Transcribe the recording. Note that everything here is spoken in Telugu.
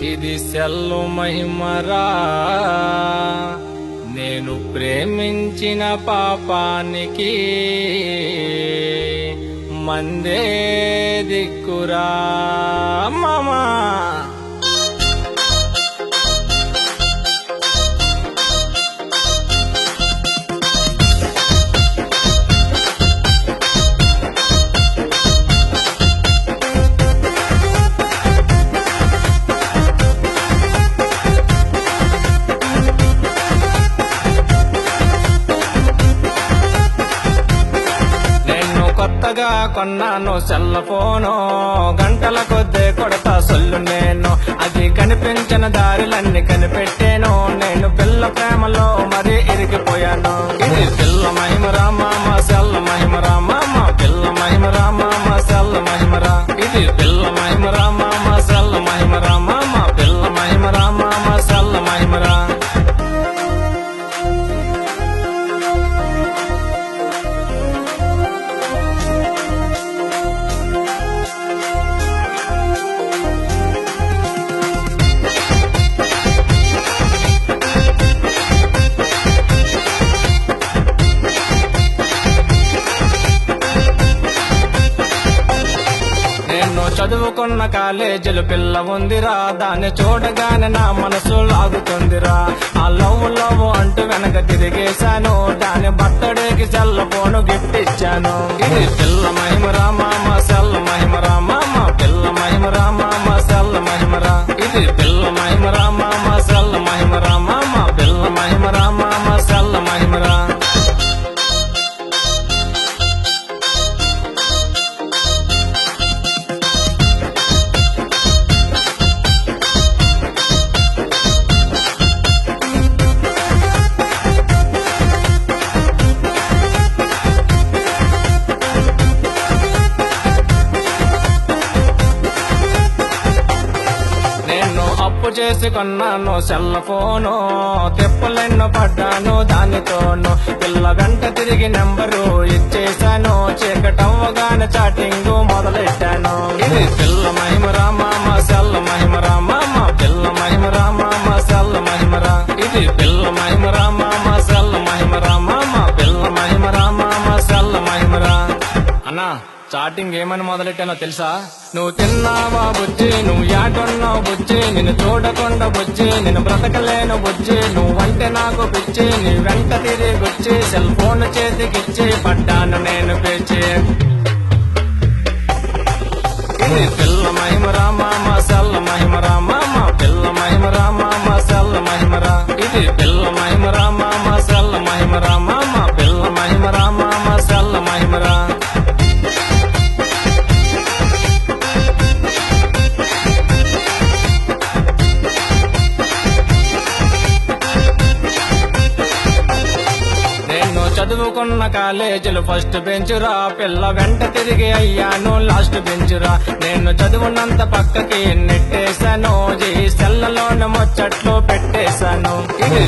ఇది సెల్లు మహిమరా, నేను ప్రేమించిన పాపానికి మందే దిక్కురా మామా. కొత్తగా కొన్నాను సెల్ ఫోను, గంటల కొద్దే కొడతా సొల్లు నేను. అది కనిపించిన దారులన్నీ కనిపెట్టాను, నేను పిల్ల ప్రేమలో మరీ ఇరిగిపోయాను. ఇది పిల్ల మహిమరా మామ, సెల్ మహిమరా మామ, పిల్ల మహిమరా మామ, సెల్ మహిమరా. ఇది పిల్ల మహిమరా మామ, సెల్ మహిమరా మామ, పిల్ల మహిమరా మామ, సెల్ మహిమరా. చదువుకున్న కాలేజీలు పిల్ల ఉందిరా, దాన్ని చూడగానే నా మనసు లాగుతుందిరా. ఆ లవ్ లవ్ అంటూ వెనక తిరిగేశాను, దాని బర్త్డేకి సెల్ ఫోన్ గిఫ్ట్ ఇచ్చాను. ఇది పిల్ల మహిమరా మామ, సెల్ మహిమరా మామ, పిల్ల మహిమరా మామ, సెల్ మహిమరా. ఇది పిల్ల మహిమరా మామ, సెల్ మహిమరా మామ, పిల్ల మహిమరా మామ, సెల్ మహిమరా. అప్పు చేసి కొన్నాను సెల్ ఫోను, తెప్పులెన్నో పడ్డాను దానితోను. పిల్ల వెంట తిరిగి నెంబరు ఇచ్చేశాను, చీకటవ్వగానే చాటింగ్ మొదలెట్టాను. ఇది పిల్ల మహిమరా మామ, సెల్ మహిమరా మామ, పిల్ల మహిమరా మామ, సెల్ మహిమరా. ఇది పిల్ల మహిమరా మామ, సెల్ మహిమరా మామ, పిల్ల మహిమరా మామ, సెల్ మహిమరా. అన్నా చాటింగ్ ఏమని మొదలెట్టానో తెలుసా? నువ్వు తిన్నావా బుజ్జి, నువ్వు యాడున్నావు బుజ్జి, నిన్ను చూడకుండా బుజ్జి, నేను బ్రతకలేను బుజ్జి, నువ్వంటే నాకు పిచ్చి, నీ వెంట తిరిగొచ్చి సెల్ ఫోన్ చేతికిచ్చి పడ్డాను నేను పిచ్చి. ఇది పిల్ల మహిమరా మామ, సెల్ మహిమరా మామ, పిల్ల మహిమరా మామ, సెల్ మహిమరా. ఇది పిల్ల మహిమరా మామ, సెల్ మహిమరా మామ, పిల్ల మహిమరా మామ, సెల్ మహిమరా. చదువుకున్న కాలేజీలు ఫస్ట్ బెంచురా, పిల్ల వెంట తిరిగి అయ్యాను లాస్ట్ బెంచురా. నేను చదువునంత పక్కకి నెట్టేశాను, ఈ సెల్లలోన ముచ్చట్లు పెట్టేశాను. ఇది